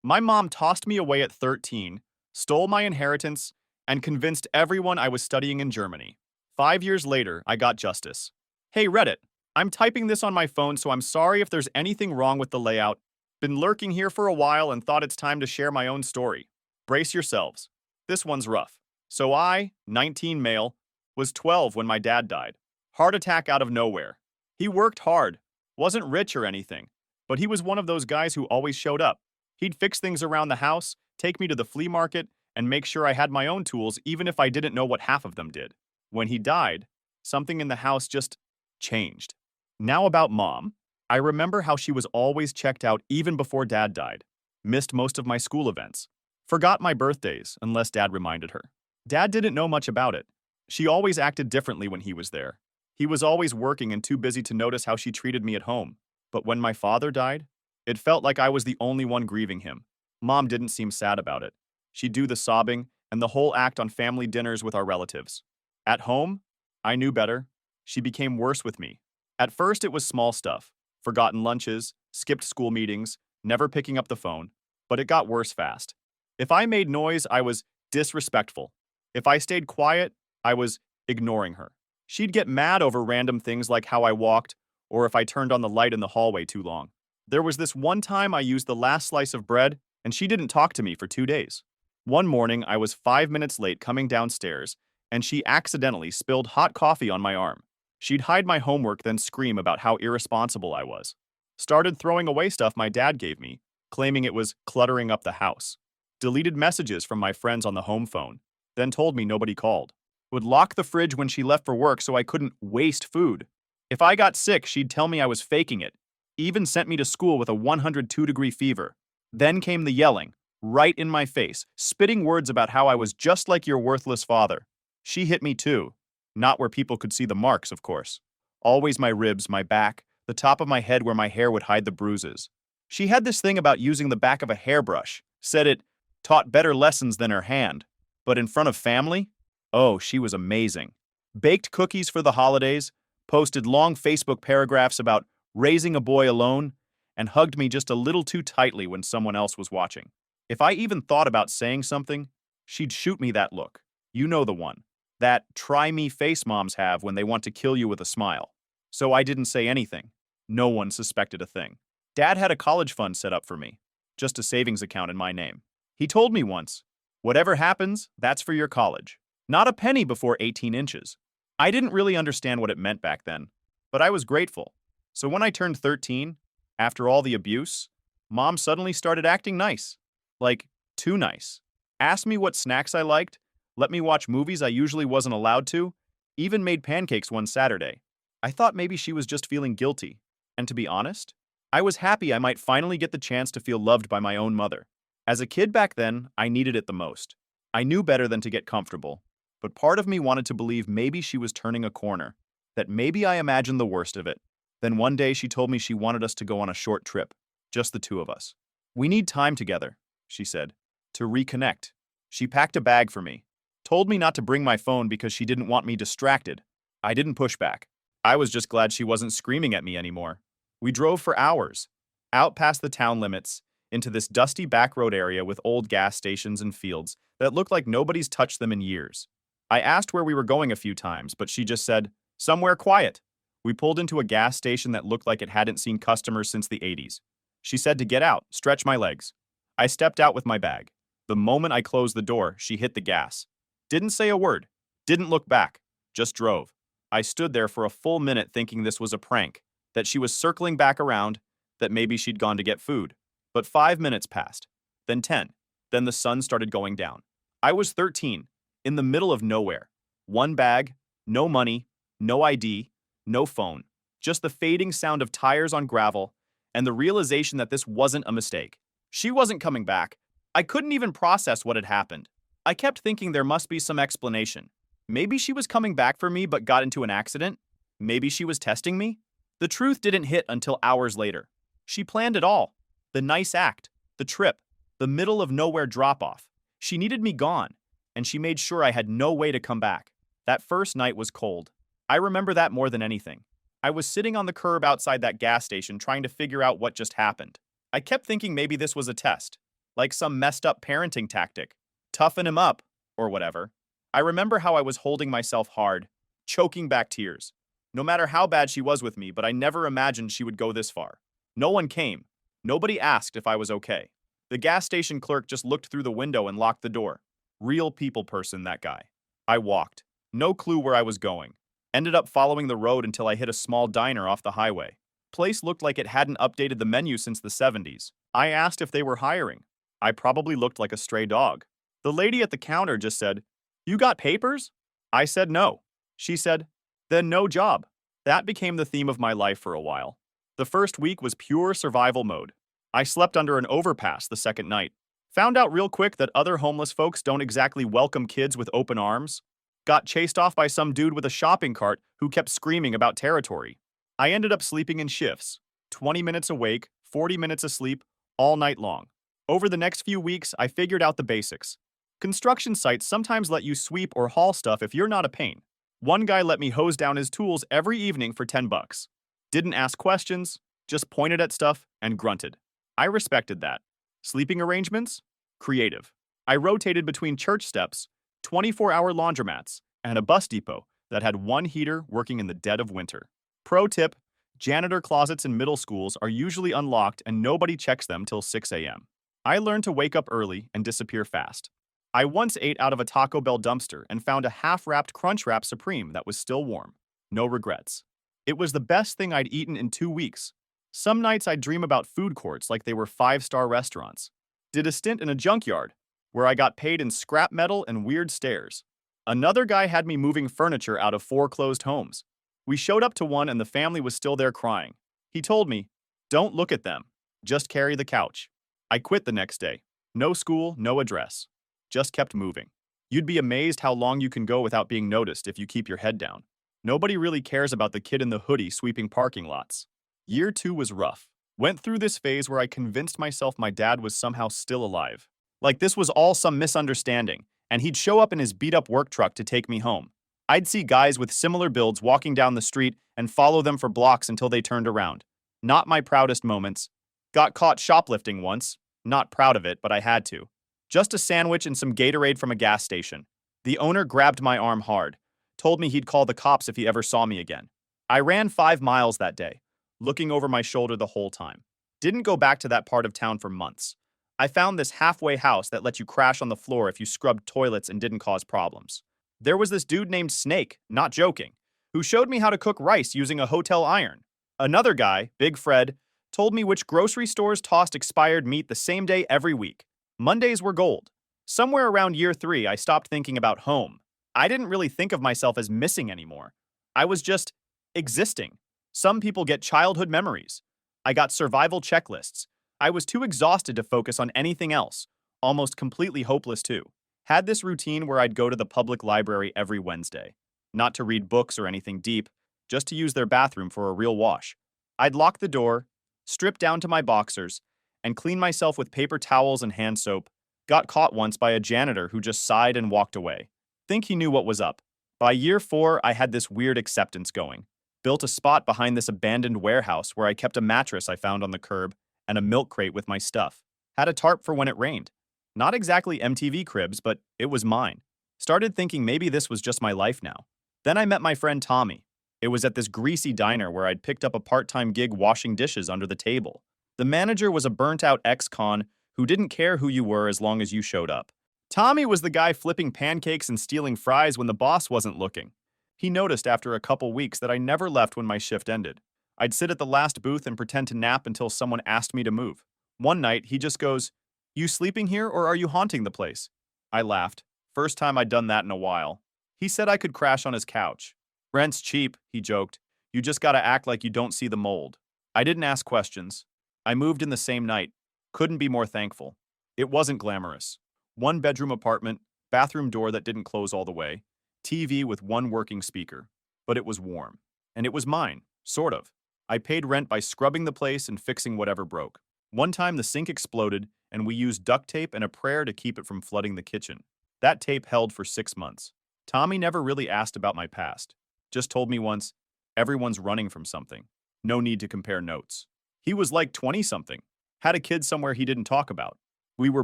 My mom tossed me away at 13, stole my inheritance, and convinced everyone I was studying in Germany. 5 years later, I got justice. Hey Reddit, I'm typing this on my phone, so I'm sorry if there's anything wrong with the layout. Been lurking here for a while and thought it's time to share my own story. Brace yourselves. This one's rough. So I, 19 male, was 12 when my dad died. Heart attack out of nowhere. He worked hard, wasn't rich or anything, but he was one of those guys who always showed up. He'd fix things around the house, take me to the flea market, and make sure I had my own tools even if I didn't know what half of them did. When he died, something in the house just changed. Now about mom. I remember how she was always checked out even before dad died. Missed most of my school events. Forgot my birthdays unless dad reminded her. Dad didn't know much about it. She always acted differently when he was there. He was always working and too busy to notice how she treated me at home. But when my father died, it felt like I was the only one grieving him. Mom didn't seem sad about it. She'd do the sobbing and the whole act on family dinners with our relatives. At home, I knew better. She became worse with me. At first, it was small stuff. Forgotten lunches, skipped school meetings, never picking up the phone. But it got worse fast. If I made noise, I was disrespectful. If I stayed quiet, I was ignoring her. She'd get mad over random things like how I walked or if I turned on the light in the hallway too long. There was this one time I used the last slice of bread and she didn't talk to me for 2 days. One morning, I was 5 minutes late coming downstairs and she accidentally spilled hot coffee on my arm. She'd hide my homework, then scream about how irresponsible I was. Started throwing away stuff my dad gave me, claiming it was cluttering up the house. Deleted messages from my friends on the home phone, then told me nobody called. Would lock the fridge when she left for work so I couldn't waste food. If I got sick, she'd tell me I was faking it. Even sent me to school with a 102-degree fever. Then came the yelling, right in my face, spitting words about how I was just like your worthless father. She hit me too. Not where people could see the marks, of course. Always my ribs, my back, the top of my head where my hair would hide the bruises. She had this thing about using the back of a hairbrush, said it taught better lessons than her hand. But in front of family? Oh, she was amazing. Baked cookies for the holidays, posted long Facebook paragraphs about raising a boy alone, and hugged me just a little too tightly when someone else was watching. If I even thought about saying something, she'd shoot me that look. You know the one. That try me face moms have when they want to kill you with a smile. So I didn't say anything. No one suspected a thing. Dad had a college fund set up for me, just a savings account in my name. He told me once, whatever happens, that's for your college. Not a penny before 18 inches. I didn't really understand what it meant back then, but I was grateful. So when I turned 13, after all the abuse, mom suddenly started acting nice. Like, too nice. Asked me what snacks I liked, let me watch movies I usually wasn't allowed to, even made pancakes one Saturday. I thought maybe she was just feeling guilty. And to be honest, I was happy I might finally get the chance to feel loved by my own mother. As a kid back then, I needed it the most. I knew better than to get comfortable, but part of me wanted to believe maybe she was turning a corner, that maybe I imagined the worst of it. Then one day she told me she wanted us to go on a short trip, just the two of us. We need time together, she said, to reconnect. She packed a bag for me, told me not to bring my phone because she didn't want me distracted. I didn't push back. I was just glad she wasn't screaming at me anymore. We drove for hours, out past the town limits, into this dusty back road area with old gas stations and fields that looked like nobody's touched them in years. I asked where we were going a few times, but she just said, somewhere quiet. We pulled into a gas station that looked like it hadn't seen customers since the 80s. She said to get out, stretch my legs. I stepped out with my bag. The moment I closed the door, she hit the gas. Didn't say a word, didn't look back, just drove. I stood there for a full minute thinking this was a prank, that she was circling back around, that maybe she'd gone to get food. But 5 minutes passed, then 10, then the sun started going down. I was 13, in the middle of nowhere. One bag, no money, no ID, no phone, just the fading sound of tires on gravel, and the realization that this wasn't a mistake. She wasn't coming back. I couldn't even process what had happened. I kept thinking there must be some explanation. Maybe she was coming back for me but got into an accident. Maybe she was testing me. The truth didn't hit until hours later. She planned it all. The nice act, the trip, the middle of nowhere drop-off. She needed me gone, and she made sure I had no way to come back. That first night was cold. I remember that more than anything. I was sitting on the curb outside that gas station trying to figure out what just happened. I kept thinking maybe this was a test. like some messed up parenting tactic. Toughen him up, or whatever. I remember how I was holding myself hard, choking back tears. No matter how bad she was with me, but I never imagined she would go this far. No one came. Nobody asked if I was okay. The gas station clerk just looked through the window and locked the door. Real people person, that guy. I walked. No clue where I was going. Ended up following the road until I hit a small diner off the highway. Place looked like it hadn't updated the menu since the 70s. I asked if they were hiring. I probably looked like a stray dog. The lady at the counter just said, "You got papers?" I said no. She said, "Then no job." That became the theme of my life for a while. The first week was pure survival mode. I slept under an overpass the second night. Found out real quick that other homeless folks don't exactly welcome kids with open arms. Got chased off by some dude with a shopping cart who kept screaming about territory. I ended up sleeping in shifts, 20 minutes awake, 40 minutes asleep, all night long. Over the next few weeks, I figured out the basics. Construction sites sometimes let you sweep or haul stuff if you're not a pain. One guy let me hose down his tools every evening for $10. Didn't ask questions, just pointed at stuff and grunted. I respected that. Sleeping arrangements? Creative. I rotated between church steps, 24-hour laundromats, and a bus depot that had one heater working in the dead of winter. Pro tip, janitor closets in middle schools are usually unlocked and nobody checks them till 6 a.m. I learned to wake up early and disappear fast. I once ate out of a Taco Bell dumpster and found a half-wrapped Crunchwrap Supreme that was still warm. No regrets. It was the best thing I'd eaten in 2 weeks. Some nights I'd dream about food courts like they were 5-star restaurants. Did a stint in a junkyard, where I got paid in scrap metal and weird stares. Another guy had me moving furniture out of foreclosed homes. We showed up to one and the family was still there crying. He told me, "Don't look at them. Just carry the couch." I quit the next day. No school, no address. Just kept moving. You'd be amazed how long you can go without being noticed if you keep your head down. Nobody really cares about the kid in the hoodie sweeping parking lots. Year 2 was rough. Went through this phase where I convinced myself my dad was somehow still alive. Like this was all some misunderstanding, and he'd show up in his beat-up work truck to take me home. I'd see guys with similar builds walking down the street and follow them for blocks until they turned around. Not my proudest moments. Got caught shoplifting once. Not proud of it, but I had to. Just a sandwich and some Gatorade from a gas station. The owner grabbed my arm hard, told me he'd call the cops if he ever saw me again. I ran 5 miles that day, looking over my shoulder the whole time. Didn't go back to that part of town for months. I found this halfway house that let you crash on the floor if you scrubbed toilets and didn't cause problems. There was this dude named Snake, not joking, who showed me how to cook rice using a hotel iron. Another guy, Big Fred, told me which grocery stores tossed expired meat the same day every week. Mondays were gold. Somewhere around year 3, I stopped thinking about home. I didn't really think of myself as missing anymore. I was just existing. Some people get childhood memories. I got survival checklists. I was too exhausted to focus on anything else, almost completely hopeless too. Had this routine where I'd go to the public library every Wednesday. Not to read books or anything deep, just to use their bathroom for a real wash. I'd lock the door, strip down to my boxers, and clean myself with paper towels and hand soap. Got caught once by a janitor who just sighed and walked away. Think he knew what was up. By year 4, I had this weird acceptance going. Built a spot behind this abandoned warehouse where I kept a mattress I found on the curb and a milk crate with my stuff. Had a tarp for when it rained. Not exactly MTV Cribs, but it was mine. Started thinking maybe this was just my life now. Then I met my friend Tommy. It was at this greasy diner where I'd picked up a part-time gig washing dishes under the table. The manager was a burnt-out ex-con who didn't care who you were as long as you showed up. Tommy was the guy flipping pancakes and stealing fries when the boss wasn't looking. He noticed after a couple weeks that I never left when my shift ended. I'd sit at the last booth and pretend to nap until someone asked me to move. One night, he just goes, "You sleeping here or are you haunting the place?" I laughed. First time I'd done that in a while. He said I could crash on his couch. "Rent's cheap," he joked. "You just gotta act like you don't see the mold." I didn't ask questions. I moved in the same night. Couldn't be more thankful. It wasn't glamorous. 1-bedroom apartment, bathroom door that didn't close all the way, TV with one working speaker. But it was warm. And it was mine, sort of. I paid rent by scrubbing the place and fixing whatever broke. One time the sink exploded, and we used duct tape and a prayer to keep it from flooding the kitchen. That tape held for 6 months. Tommy never really asked about my past. Just told me once, "Everyone's running from something. No need to compare notes." He was like 20-something. Had a kid somewhere he didn't talk about. We were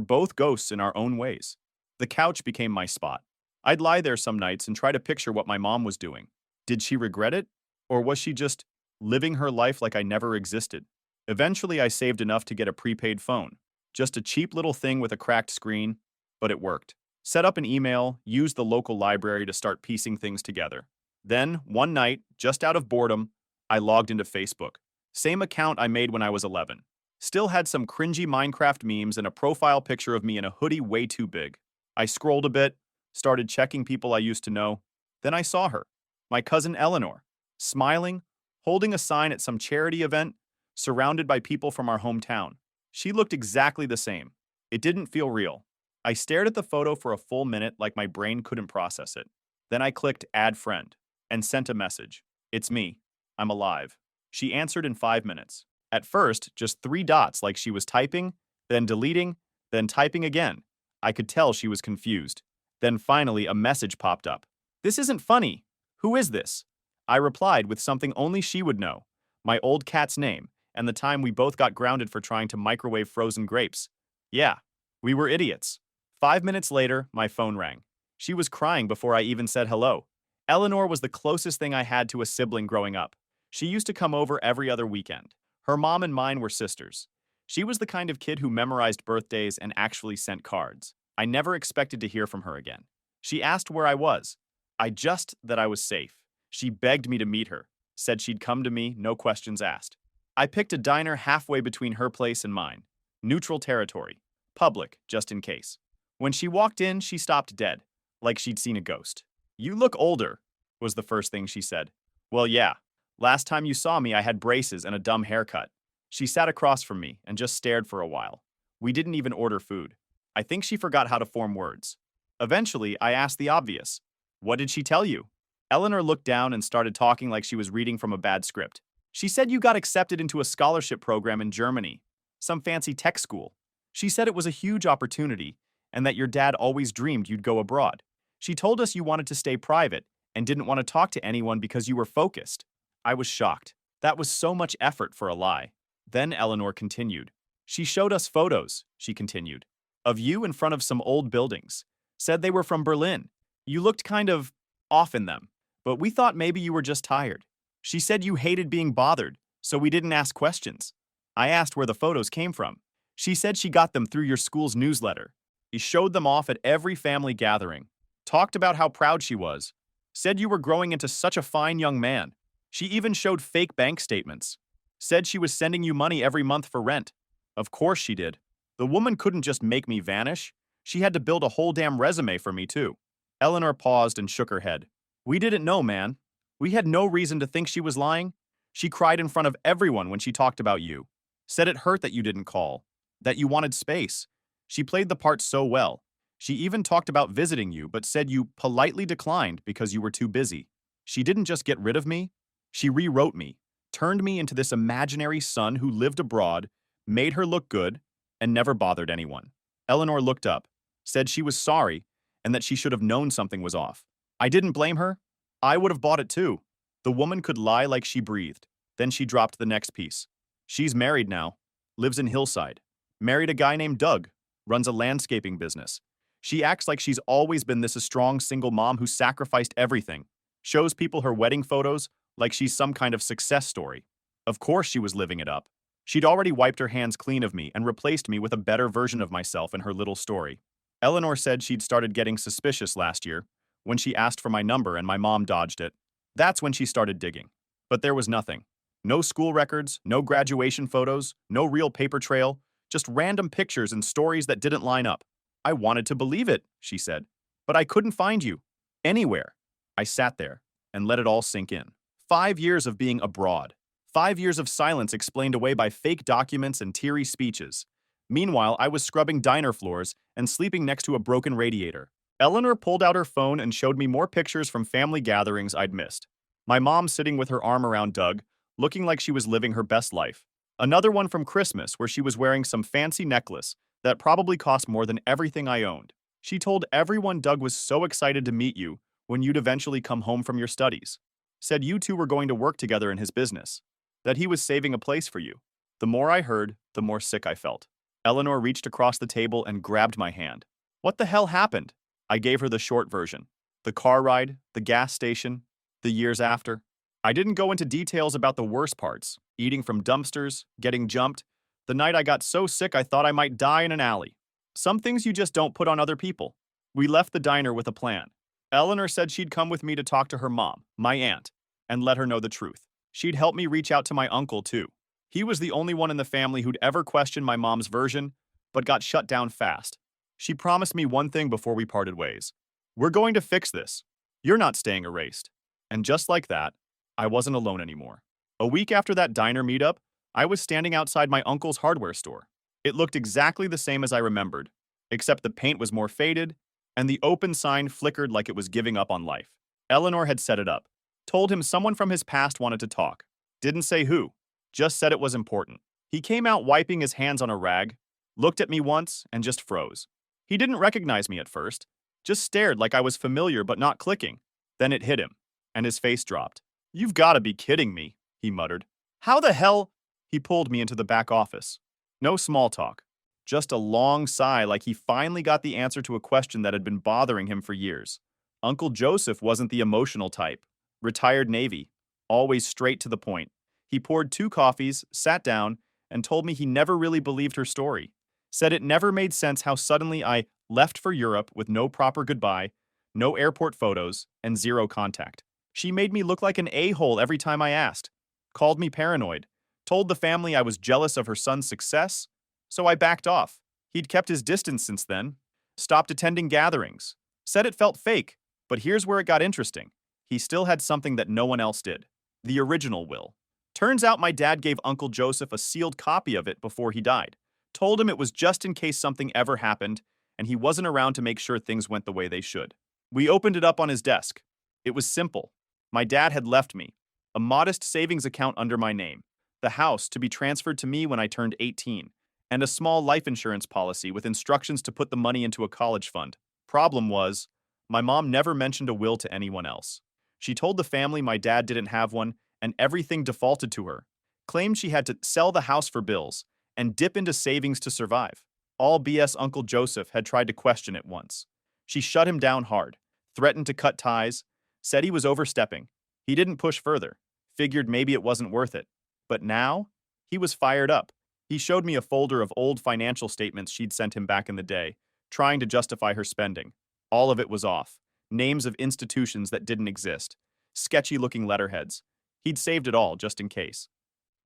both ghosts in our own ways. The couch became my spot. I'd lie there some nights and try to picture what my mom was doing. Did she regret it? Or was she just living her life like I never existed? Eventually, I saved enough to get a prepaid phone. Just a cheap little thing with a cracked screen, but it worked. Set up an email, used the local library to start piecing things together. Then, one night, just out of boredom, I logged into Facebook. Same account I made when I was 11. Still had some cringy Minecraft memes and a profile picture of me in a hoodie way too big. I scrolled a bit, started checking people I used to know. Then I saw her, my cousin Eleanor, smiling, holding a sign at some charity event, surrounded by people from our hometown. She looked exactly the same. It didn't feel real. I stared at the photo for a full minute like my brain couldn't process it. Then I clicked Add Friend and sent a message. It's me. I'm alive. She answered in 5 minutes. At first, just 3 dots like she was typing, then deleting, then typing again. I could tell she was confused. Then finally, a message popped up. This isn't funny. Who is this? I replied with something only she would know. My old cat's name, and the time we both got grounded for trying to microwave frozen grapes. Yeah, we were idiots. 5 minutes later, my phone rang. She was crying before I even said hello. Eleanor was the closest thing I had to a sibling growing up. She used to come over every other weekend. Her mom and mine were sisters. She was the kind of kid who memorized birthdays and actually sent cards. I never expected to hear from her again. She asked where I was. That I was safe. She begged me to meet her, said she'd come to me, no questions asked. I picked a diner halfway between her place and mine. Neutral territory. Public, just in case. When she walked in, she stopped dead, like she'd seen a ghost. You look older, was the first thing she said. Well, yeah. Last time you saw me, I had braces and a dumb haircut. She sat across from me and just stared for a while. We didn't even order food. I think she forgot how to form words. Eventually, I asked the obvious. What did she tell you? Eleanor looked down and started talking like she was reading from a bad script. She said you got accepted into a scholarship program in Germany, some fancy tech school. She said it was a huge opportunity and that your dad always dreamed you'd go abroad. She told us you wanted to stay private and didn't want to talk to anyone because you were focused. I was shocked. That was so much effort for a lie. Then Eleanor continued. She showed us photos, she continued, of you in front of some old buildings. Said they were from Berlin. You looked kind of off in them, but we thought maybe you were just tired. She said you hated being bothered, so we didn't ask questions. I asked where the photos came from. She said she got them through your school's newsletter. She showed them off at every family gathering. Talked about how proud she was. Said you were growing into such a fine young man. She even showed fake bank statements. Said she was sending you money every month for rent. Of course she did. The woman couldn't just make me vanish. She had to build a whole damn resume for me, too. Eleanor paused and shook her head. We didn't know, man. We had no reason to think she was lying. She cried in front of everyone when she talked about you. Said it hurt that you didn't call. That you wanted space. She played the part so well. She even talked about visiting you, but said you politely declined because you were too busy. She didn't just get rid of me. She rewrote me, turned me into this imaginary son who lived abroad, made her look good, and never bothered anyone. Eleanor looked up, said she was sorry, and that she should have known something was off. I didn't blame her. I would have bought it too. The woman could lie like she breathed. Then she dropped the next piece. She's married now, lives in Hillside. Married a guy named Doug, runs a landscaping business. She acts like she's always been this strong single mom who sacrificed everything. Shows people her wedding photos like she's some kind of success story. Of course she was living it up. She'd already wiped her hands clean of me and replaced me with a better version of myself in her little story. Eleanor said she'd started getting suspicious last year when she asked for my number and my mom dodged it. That's when she started digging. But there was nothing. No school records, no graduation photos, no real paper trail, just random pictures and stories that didn't line up. I wanted to believe it, she said, but I couldn't find you. Anywhere. I sat there and let it all sink in. 5 years of being abroad. 5 years of silence explained away by fake documents and teary speeches. Meanwhile, I was scrubbing diner floors and sleeping next to a broken radiator. Eleanor pulled out her phone and showed me more pictures from family gatherings I'd missed. My mom sitting with her arm around Doug, looking like she was living her best life. Another one from Christmas where she was wearing some fancy necklace that probably cost more than everything I owned. She told everyone Doug was so excited to meet you when you'd eventually come home from your studies. Said you two were going to work together in his business. That he was saving a place for you. The more I heard, the more sick I felt. Eleanor reached across the table and grabbed my hand. What the hell happened? I gave her the short version. The car ride, the gas station, the years after. I didn't go into details about the worst parts, eating from dumpsters, getting jumped, the night I got so sick I thought I might die in an alley. Some things you just don't put on other people. We left the diner with a plan. Eleanor said she'd come with me to talk to her mom, my aunt, and let her know the truth. She'd help me reach out to my uncle, too. He was the only one in the family who'd ever questioned my mom's version, but got shut down fast. She promised me one thing before we parted ways. We're going to fix this. You're not staying erased. And just like that, I wasn't alone anymore. A week after that diner meetup, I was standing outside my uncle's hardware store. It looked exactly the same as I remembered, except the paint was more faded, and the open sign flickered like it was giving up on life. Eleanor had set it up, told him someone from his past wanted to talk. Didn't say who, just said it was important. He came out wiping his hands on a rag, looked at me once, and just froze. He didn't recognize me at first, just stared like I was familiar but not clicking. Then it hit him, and his face dropped. "You've got to be kidding me," he muttered. "How the hell?" He pulled me into the back office. No small talk, just a long sigh like he finally got the answer to a question that had been bothering him for years. Uncle Joseph wasn't the emotional type. Retired Navy, always straight to the point. He poured 2 coffees, sat down, and told me he never really believed her story. Said it never made sense how suddenly I left for Europe with no proper goodbye, no airport photos, and 0 contact. She made me look like an a-hole every time I asked. Called me paranoid. Told the family I was jealous of her son's success, so I backed off. He'd kept his distance since then. Stopped attending gatherings. Said it felt fake, but here's where it got interesting. He still had something that no one else did. The original will. Turns out my dad gave Uncle Joseph a sealed copy of it before he died. Told him it was just in case something ever happened, and he wasn't around to make sure things went the way they should. We opened it up on his desk. It was simple. My dad had left me a modest savings account under my name, the house to be transferred to me when I turned 18, and a small life insurance policy with instructions to put the money into a college fund. Problem was, my mom never mentioned a will to anyone else. She told the family my dad didn't have one, and everything defaulted to her. Claimed she had to sell the house for bills and dip into savings to survive. All BS. Uncle Joseph had tried to question it once. She shut him down hard, threatened to cut ties, said he was overstepping. He didn't push further, figured maybe it wasn't worth it. But now, he was fired up. He showed me a folder of old financial statements she'd sent him back in the day, trying to justify her spending. All of it was off. Names of institutions that didn't exist. Sketchy-looking letterheads. He'd saved it all just in case.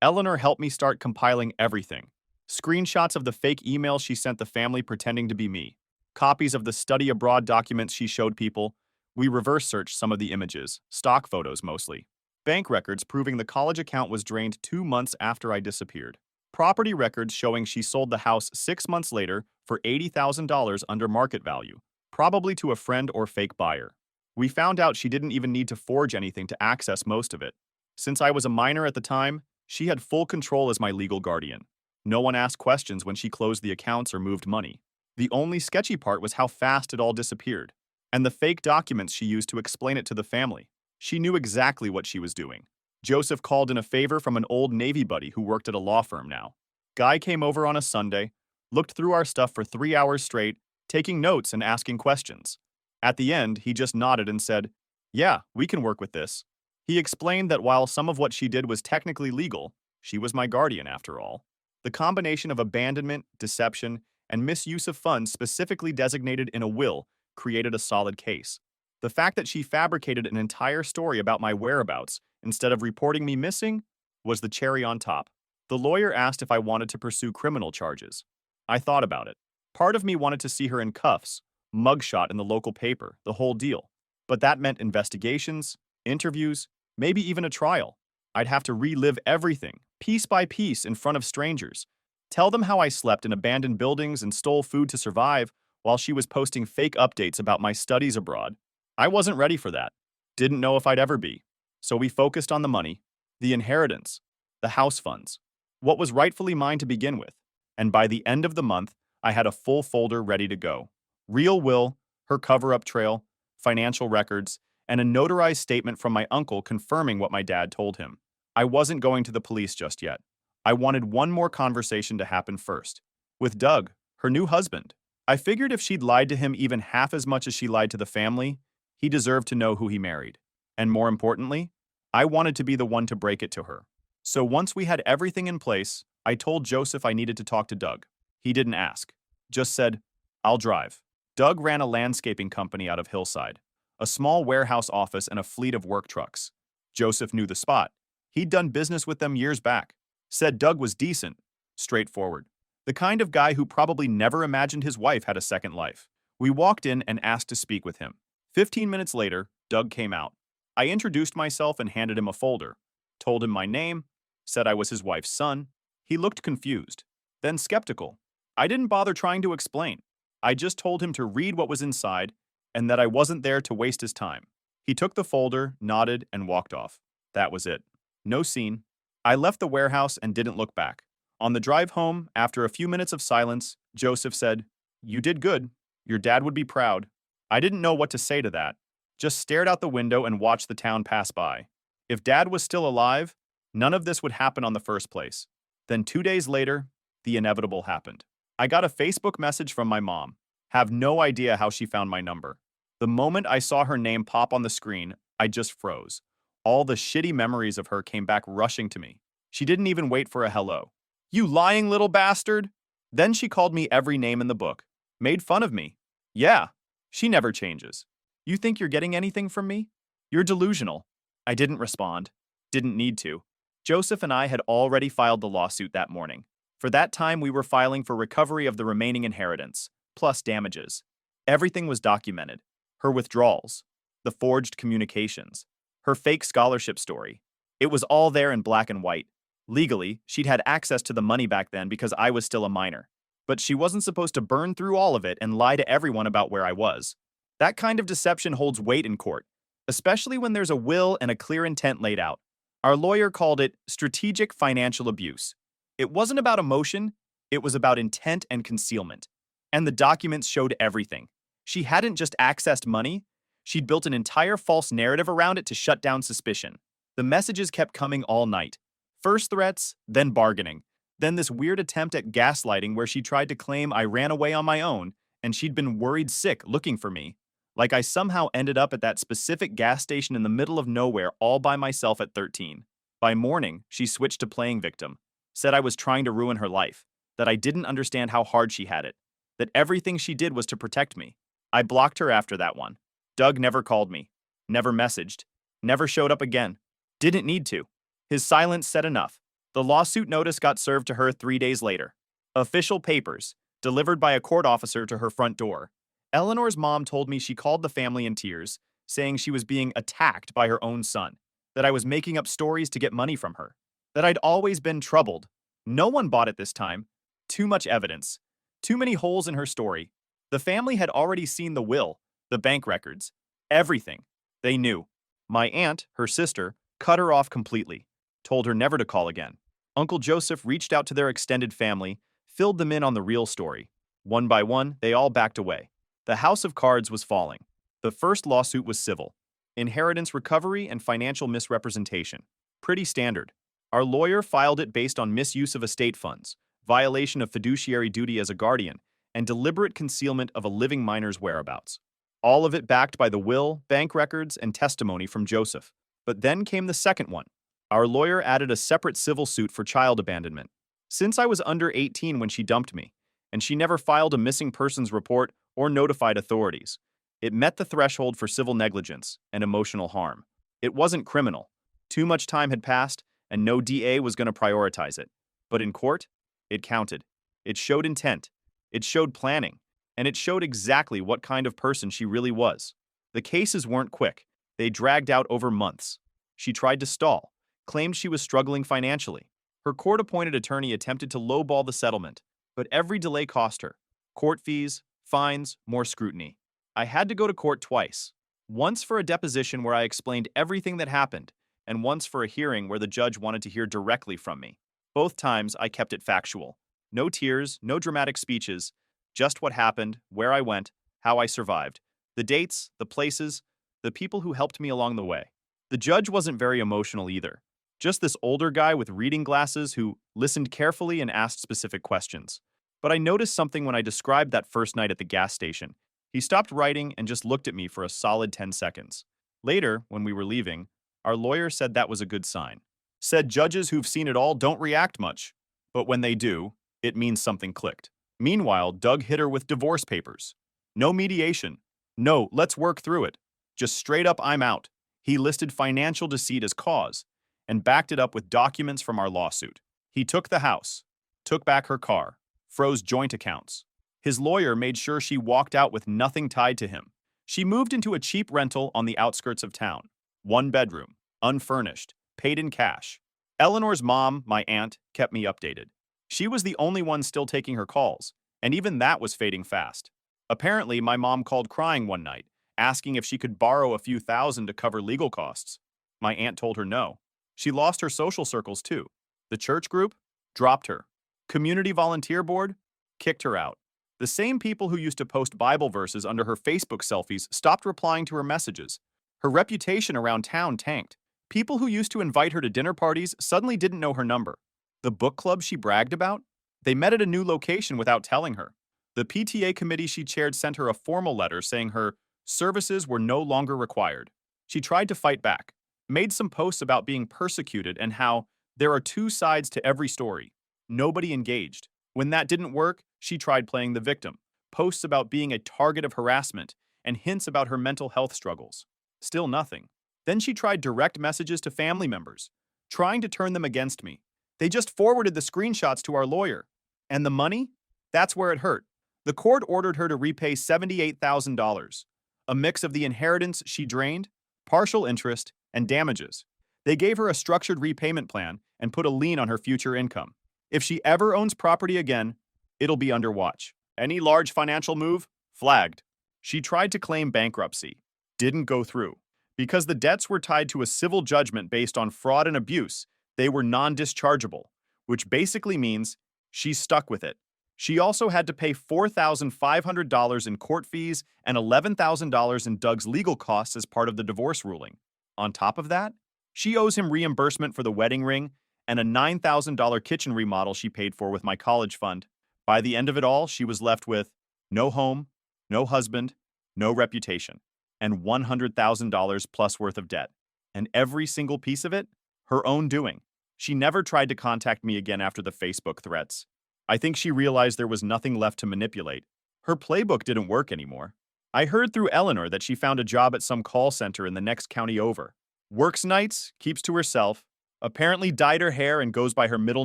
Eleanor helped me start compiling everything. Screenshots of the fake emails she sent the family pretending to be me. Copies of the study abroad documents she showed people. We reverse searched some of the images, stock photos mostly. Bank records proving the college account was drained 2 months after I disappeared. Property records showing she sold the house 6 months later for $80,000 under market value, probably to a friend or fake buyer. We found out she didn't even need to forge anything to access most of it. Since I was a minor at the time, she had full control as my legal guardian. No one asked questions when she closed the accounts or moved money. The only sketchy part was how fast it all disappeared, and the fake documents she used to explain it to the family. She knew exactly what she was doing. Joseph called in a favor from an old Navy buddy who worked at a law firm now. Guy came over on a Sunday, looked through our stuff for 3 hours straight, taking notes and asking questions. At the end, he just nodded and said, "Yeah, we can work with this." He explained that while some of what she did was technically legal, she was my guardian after all. The combination of abandonment, deception, and misuse of funds specifically designated in a will created a solid case. The fact that she fabricated an entire story about my whereabouts instead of reporting me missing was the cherry on top. The lawyer asked if I wanted to pursue criminal charges. I thought about it. Part of me wanted to see her in cuffs, mugshot in the local paper, the whole deal. But that meant investigations, interviews, maybe even a trial. I'd have to relive everything, piece by piece, in front of strangers. Tell them how I slept in abandoned buildings and stole food to survive while she was posting fake updates about my studies abroad. I wasn't ready for that. Didn't know if I'd ever be. So we focused on the money, the inheritance, the house funds, what was rightfully mine to begin with. And by the end of the month, I had a full folder ready to go. Real will, her cover-up trail, financial records, and a notarized statement from my uncle confirming what my dad told him. I wasn't going to the police just yet. I wanted one more conversation to happen first. With Doug, her new husband. I figured if she'd lied to him even half as much as she lied to the family, he deserved to know who he married. And more importantly, I wanted to be the one to break it to her. So once we had everything in place, I told Joseph I needed to talk to Doug. He didn't ask, just said, "I'll drive." Doug ran a landscaping company out of Hillside, a small warehouse office and a fleet of work trucks. Joseph knew the spot. He'd done business with them years back. Said Doug was decent, straightforward. The kind of guy who probably never imagined his wife had a second life. We walked in and asked to speak with him. 15 minutes later, Doug came out. I introduced myself and handed him a folder, told him my name, said I was his wife's son. He looked confused, then skeptical. I didn't bother trying to explain. I just told him to read what was inside and that I wasn't there to waste his time. He took the folder, nodded, and walked off. That was it. No scene. I left the warehouse and didn't look back. On the drive home, after a few minutes of silence, Joseph said, "You did good. Your dad would be proud." I didn't know what to say to that. Just stared out the window and watched the town pass by. If Dad was still alive, none of this would happen on the first place. Then 2 days later, the inevitable happened. I got a Facebook message from my mom. Have no idea how she found my number. The moment I saw her name pop on the screen, I just froze. All the shitty memories of her came back rushing to me. She didn't even wait for a hello. "You lying little bastard!" Then she called me every name in the book. Made fun of me. Yeah, she never changes. "You think you're getting anything from me? You're delusional." I didn't respond. Didn't need to. Joseph and I had already filed the lawsuit that morning. For that time, we were filing for recovery of the remaining inheritance, plus damages. Everything was documented. Her withdrawals, the forged communications, her fake scholarship story. It was all there in black and white. Legally, she'd had access to the money back then because I was still a minor. But she wasn't supposed to burn through all of it and lie to everyone about where I was. That kind of deception holds weight in court, especially when there's a will and a clear intent laid out. Our lawyer called it strategic financial abuse. It wasn't about emotion, it was about intent and concealment. And the documents showed everything. She hadn't just accessed money, she'd built an entire false narrative around it to shut down suspicion. The messages kept coming all night. First threats, then bargaining. Then this weird attempt at gaslighting where she tried to claim I ran away on my own and she'd been worried sick looking for me. Like I somehow ended up at that specific gas station in the middle of nowhere all by myself at 13. By morning, she switched to playing victim. Said I was trying to ruin her life. That I didn't understand how hard she had it. That everything she did was to protect me. I blocked her after that one. Doug never called me. Never messaged. Never showed up again. Didn't need to. His silence said enough. The lawsuit notice got served to her 3 days later. Official papers, delivered by a court officer to her front door. Eleanor's mom told me she called the family in tears, saying she was being attacked by her own son, that I was making up stories to get money from her, that I'd always been troubled. No one bought it this time. Too much evidence. Too many holes in her story. The family had already seen the will, the bank records, everything. They knew. My aunt, her sister, cut her off completely, told her never to call again. Uncle Joseph reached out to their extended family, filled them in on the real story. One by one, they all backed away. The house of cards was falling. The first lawsuit was civil. Inheritance recovery and financial misrepresentation. Pretty standard. Our lawyer filed it based on misuse of estate funds, violation of fiduciary duty as a guardian, and deliberate concealment of a living minor's whereabouts. All of it backed by the will, bank records, and testimony from Joseph. But then came the second one. Our lawyer added a separate civil suit for child abandonment. Since I was under 18 when she dumped me, and she never filed a missing persons report or notified authorities, it met the threshold for civil negligence and emotional harm. It wasn't criminal. Too much time had passed, and no DA was going to prioritize it. But in court, it counted. It showed intent. It showed planning. And it showed exactly what kind of person she really was. The cases weren't quick. They dragged out over months. She tried to stall, claimed she was struggling financially. Her court-appointed attorney attempted to lowball the settlement, but every delay cost her. Court fees, fines, more scrutiny. I had to go to court twice. Once for a deposition where I explained everything that happened, and once for a hearing where the judge wanted to hear directly from me. Both times, I kept it factual. No tears, no dramatic speeches, just what happened, where I went, how I survived, the dates, the places, the people who helped me along the way. The judge wasn't very emotional either. Just this older guy with reading glasses who listened carefully and asked specific questions. But I noticed something when I described that first night at the gas station. He stopped writing and just looked at me for a solid 10 seconds. Later, when we were leaving, our lawyer said that was a good sign. Said judges who've seen it all don't react much, but when they do, it means something clicked. Meanwhile, Doug hit her with divorce papers. No mediation. No, let's work through it. Just straight up, I'm out. He listed financial deceit as cause and backed it up with documents from our lawsuit. He took the house, took back her car, froze joint accounts. His lawyer made sure she walked out with nothing tied to him. She moved into a cheap rental on the outskirts of town. 1 bedroom, unfurnished, paid in cash. Eleanor's mom, my aunt, kept me updated. She was the only one still taking her calls, and even that was fading fast. Apparently, my mom called crying one night, asking if she could borrow a few thousand to cover legal costs. My aunt told her no. She lost her social circles too. The church group dropped her. Community volunteer board kicked her out. The same people who used to post Bible verses under her Facebook selfies stopped replying to her messages. Her reputation around town tanked. People who used to invite her to dinner parties suddenly didn't know her number. The book club she bragged about? They met at a new location without telling her. The PTA committee she chaired sent her a formal letter saying her services were no longer required. She tried to fight back, made some posts about being persecuted and how there are two sides to every story. Nobody engaged. When that didn't work, she tried playing the victim, posts about being a target of harassment, and hints about her mental health struggles. Still nothing. Then she tried direct messages to family members, trying to turn them against me. They just forwarded the screenshots to our lawyer. And the money? That's where it hurt. The court ordered her to repay $78,000, a mix of the inheritance she drained, partial interest, and damages. They gave her a structured repayment plan and put a lien on her future income. If she ever owns property again, it'll be under watch. Any large financial move? Flagged. She tried to claim bankruptcy. Didn't go through. Because the debts were tied to a civil judgment based on fraud and abuse, they were non-dischargeable, which basically means she's stuck with it. She also had to pay $4,500 in court fees and $11,000 in Doug's legal costs as part of the divorce ruling. On top of that, she owes him reimbursement for the wedding ring and a $9,000 kitchen remodel she paid for with my college fund. By the end of it all, she was left with no home, no husband, no reputation, and $100,000 plus worth of debt. And every single piece of it, her own doing. She never tried to contact me again after the Facebook threats. I think she realized there was nothing left to manipulate. Her playbook didn't work anymore. I heard through Eleanor that she found a job at some call center in the next county over. Works nights, keeps to herself, apparently dyed her hair and goes by her middle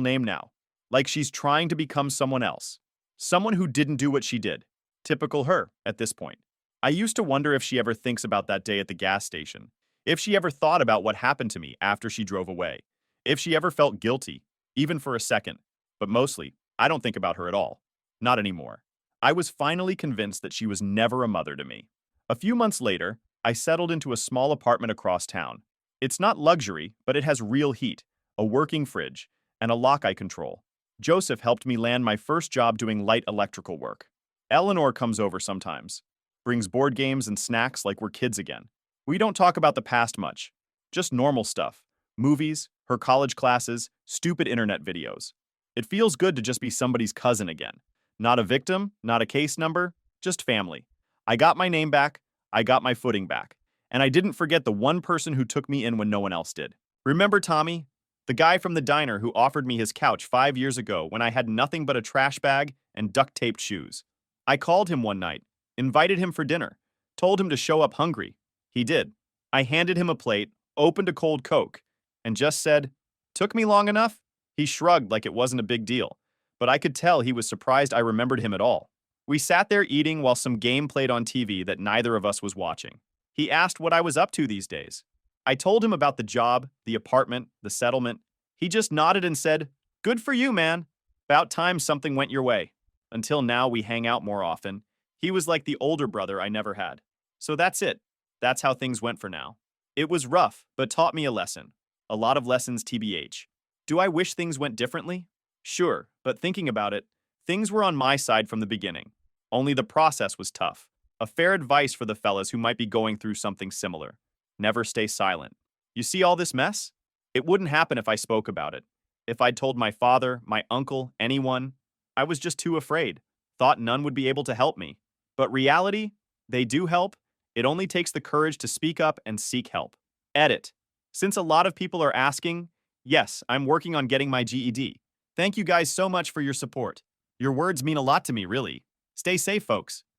name now. Like she's trying to become someone else. Someone who didn't do what she did. Typical her, at this point. I used to wonder if she ever thinks about that day at the gas station. If she ever thought about what happened to me after she drove away. If she ever felt guilty, even for a second. But mostly, I don't think about her at all. Not anymore. I was finally convinced that she was never a mother to me. A few months later, I settled into a small apartment across town. It's not luxury, but it has real heat, a working fridge, and a lock I control. Joseph helped me land my first job doing light electrical work. Eleanor comes over sometimes, brings board games and snacks like we're kids again. We don't talk about the past much, just normal stuff. Movies, her college classes, stupid internet videos. It feels good to just be somebody's cousin again. Not a victim, not a case number, just family. I got my name back, I got my footing back. And I didn't forget the one person who took me in when no one else did. Remember Tommy? The guy from the diner who offered me his couch 5 years ago when I had nothing but a trash bag and duct-taped shoes. I called him one night, invited him for dinner, told him to show up hungry. He did. I handed him a plate, opened a cold Coke, and just said, "Took me long enough?" He shrugged like it wasn't a big deal, but I could tell he was surprised I remembered him at all. We sat there eating while some game played on TV that neither of us was watching. He asked what I was up to these days. I told him about the job, the apartment, the settlement. He just nodded and said, "Good for you, man. About time something went your way." Until now, we hang out more often. He was like the older brother I never had. So that's it. That's how things went for now. It was rough, but taught me a lesson. A lot of lessons TBH. Do I wish things went differently? Sure, but thinking about it, things were on my side from the beginning. Only the process was tough. A fair advice for the fellas who might be going through something similar. Never stay silent. You see all this mess? It wouldn't happen if I spoke about it. If I'd told my father, my uncle, anyone. I was just too afraid. Thought none would be able to help me. But reality, they do help. It only takes the courage to speak up and seek help. Edit. Since a lot of people are asking, yes, I'm working on getting my GED. Thank you guys so much for your support. Your words mean a lot to me, really. Stay safe, folks.